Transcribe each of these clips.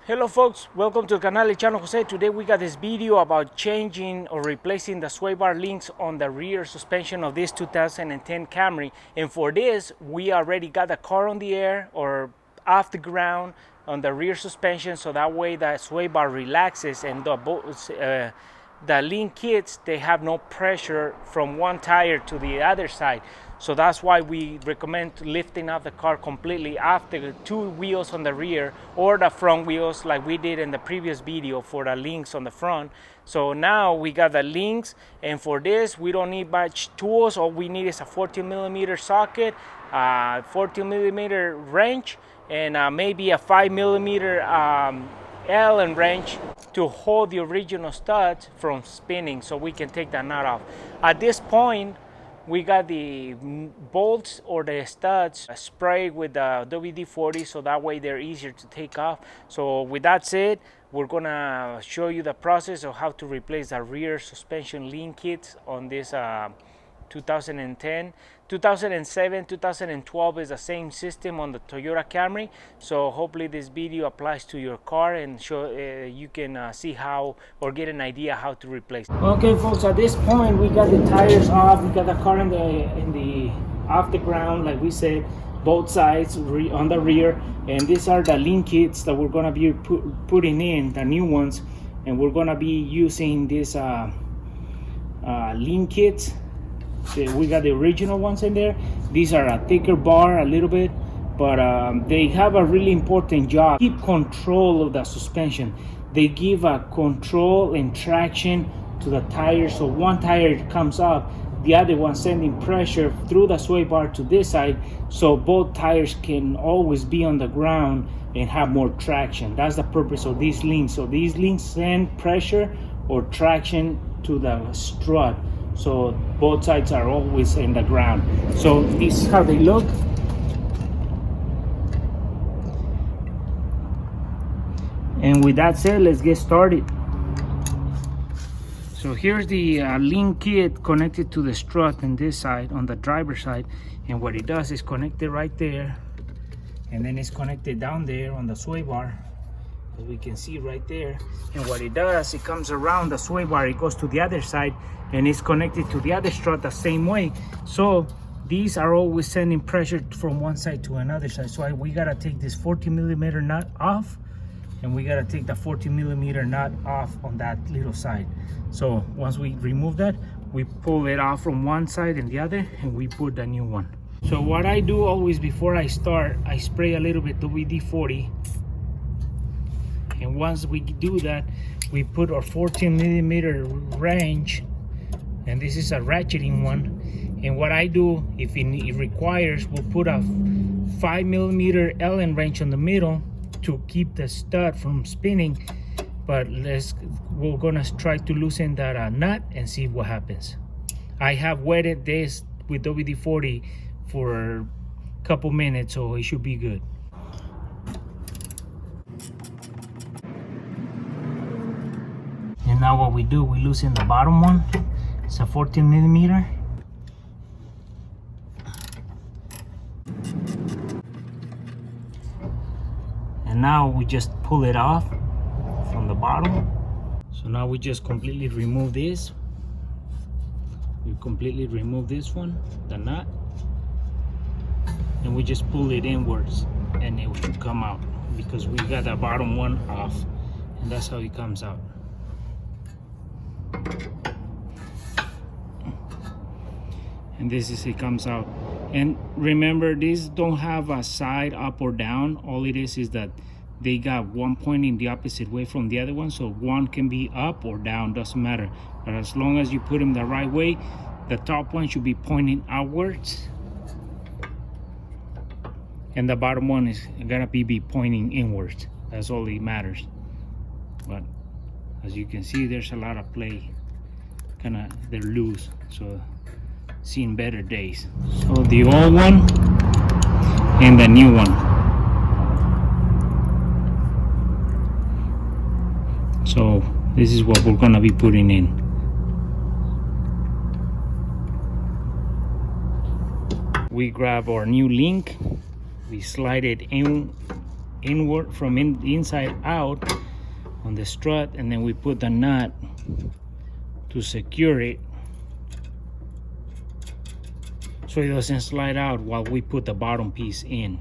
Hello folks, welcome to the canal Channel Jose. Today we got this video about changing or replacing the sway bar links on the rear suspension of this 2010 Camry. And for this, we already got the car on the air or off the ground on the rear suspension, so that way the sway bar relaxes and the link kits, they have no pressure from one tire to the other side. So that's why we recommend lifting up the car completely off the two wheels on the rear or the front wheels like we did in the previous video for the links on the front. So now we got the links, and for this we don't need much tools. All we need is a 14mm socket, 14mm wrench, and maybe a 5mm Allen wrench to hold the original studs from spinning so we can take that nut off. At this point, we got the bolts or the studs sprayed with the WD-40, so that way they're easier to take off. So with that said, we're gonna show you the process of how to replace the rear suspension link kits on this 2010. 2007, 2012 is the same system on the Toyota Camry. So hopefully this video applies to your car and show you can see how or get an idea how to replace it. Okay folks, at this point we got the tires off. We got the car in the off the ground, like we said, both sides on the rear, and these are the link kits that we're gonna be putting in, the new ones, and we're gonna be using this link kits. We got the original ones in there. These are a thicker bar a little bit, but they have a really important job. Keep control of the suspension. They give a control and traction to the tires, so one tire comes up, the other one sending pressure through the sway bar to this side, so both tires can always be on the ground and have more traction. That's the purpose of these links. So these links send pressure or traction to the strut, so both sides are always in the ground. So this is how they look. And with that said, let's get started. So here's the link kit connected to the strut on this side, on the driver's side, and what it does is connect it right there, and then it's connected down there on the sway bar, as we can see right there. And what it does, it comes around the sway bar, it goes to the other side, and it's connected to the other strut the same way. So these are always sending pressure from one side to another side. So we gotta take this 14mm nut off, and we gotta take the 14mm nut off on that little side. So once we remove that, we pull it off from one side and the other, and we put the new one. So what I do always before I start, I spray a little bit WD-40, and once we do that, we put our 14mm wrench, and this is a ratcheting one. And what I do, if it requires, we'll put a 5mm Allen wrench on the middle to keep the stud from spinning. But we're gonna try to loosen that nut and see what happens. I have wetted this with WD-40 for a couple minutes, so it should be good. And now what we do, we loosen the bottom one. It's a 14mm. And now we just pull it off from the bottom. So now we just completely remove this. We completely remove this one, the nut, and we just pull it inwards, and it should come out because we got the bottom one off, and that's how it comes out. And this is it comes out. And remember, these don't have a side up or down. All it is that they got one pointing the opposite way from the other one, so one can be up or down, doesn't matter. But as long as you put them the right way, the top one should be pointing outwards, and the bottom one is gonna be pointing inwards. That's all that matters. But as you can see, there's a lot of play. They're loose, so seen better days. So the old one and the new one. So this is what we're gonna be putting in. We grab our new link, we slide it in inward from inside out on the strut, and then we put the nut to secure it so it doesn't slide out while we put the bottom piece in.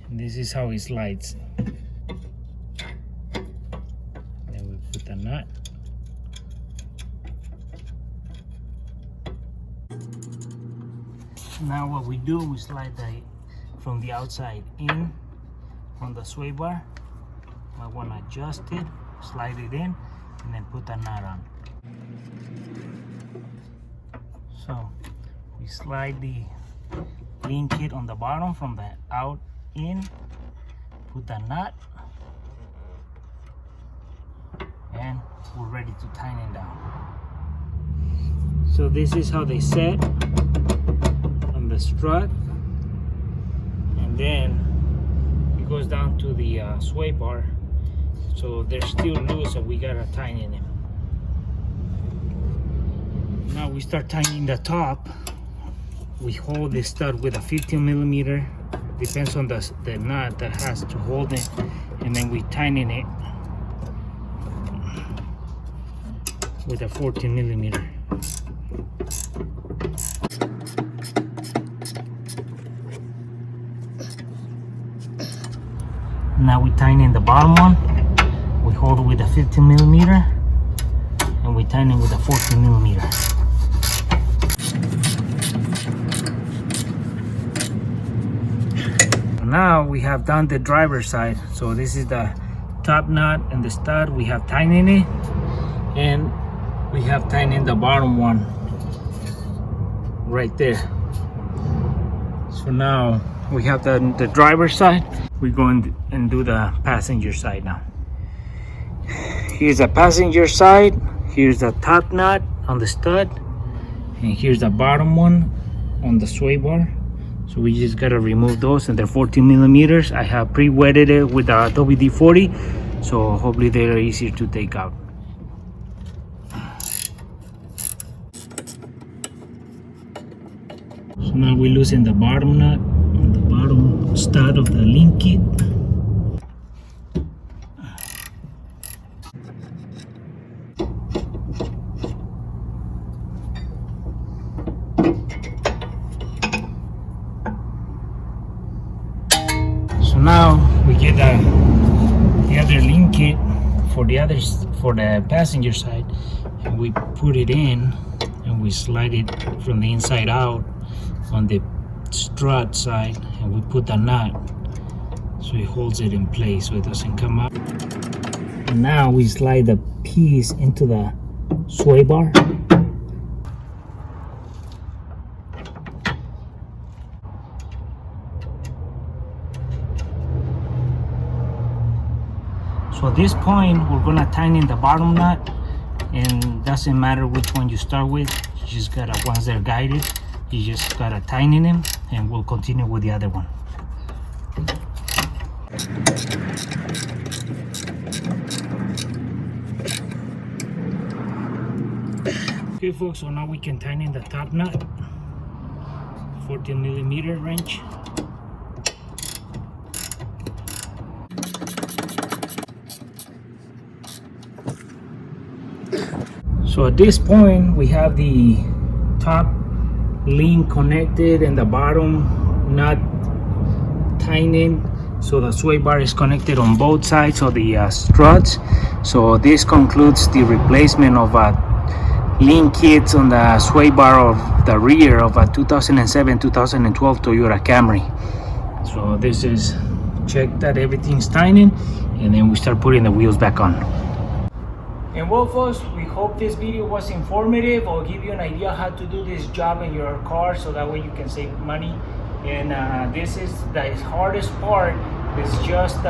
And this is how it slides. Then we put the nut. Now what we do, we slide from the outside in on the sway bar. I want to adjust it, slide it in, and then put the nut on. So we slide the link kit on the bottom from the out in, put the nut, and we're ready to tighten down. So this is how they set on the strut, and then it goes down to the sway bar. So they're still loose, so we gotta tighten them. Now we start tightening the top. We hold the stud with a 15mm, depends on the nut that has to hold it, and then we tighten it with a 14mm. Now we tighten the bottom one. We hold it with a 15mm, and we tighten it with a 14mm. Now we have done the driver's side. So this is the top nut and the stud. We have tightened it, and we have tightened the bottom one right there. So now we have the driver's side. We're going and do the passenger side now. Here's the passenger side. Here's the top nut on the stud, and here's the bottom one on the sway bar. So we just gotta remove those, and they're 14mm. I have pre-wetted it with a WD-40, so hopefully they're easier to take out. So now we loosen the bottom nut on the bottom stud of the link kit. So now we get the other link kit for the passenger side, and we put it in, and we slide it from the inside out on the strut side, and we put the nut so it holds it in place so it doesn't come out. And now we slide the piece into the sway bar. So at this point, we're gonna tighten the bottom nut, and doesn't matter which one you start with. You just gotta, once they're guided, you just gotta tighten them, and we'll continue with the other one. Okay folks, so now we can tighten the top nut, 14mm wrench. So at this point, we have the top link connected and the bottom nut tightened. So the sway bar is connected on both sides of the struts. So this concludes the replacement of link kits on the sway bar of the rear of a 2007-2012 Toyota Camry. So this is check that everything's tightened, and then we start putting the wheels back on. And well folks, we hope this video was informative or give you an idea how to do this job in your car, so that way you can save money. And this is the hardest part, is just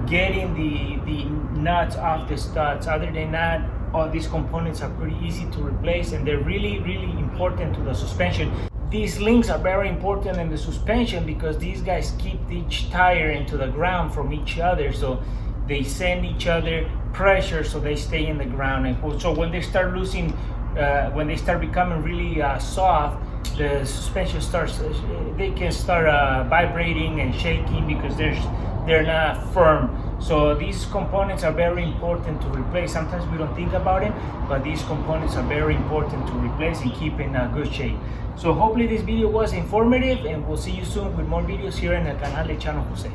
getting the nuts off the studs. Other than that, all these components are pretty easy to replace, and they're really important to the suspension. These links are very important in the suspension because these guys keep each tire into the ground from each other, so they send each other pressure so they stay in the ground. And so when they start losing, when they start becoming really soft, the suspension starts, they can start vibrating and shaking because they're not firm. So these components are very important to replace. Sometimes we don't think about it, but these components are very important to replace and keep in good shape. So hopefully this video was informative, and we'll see you soon with more videos here in the canal de Chano Jose.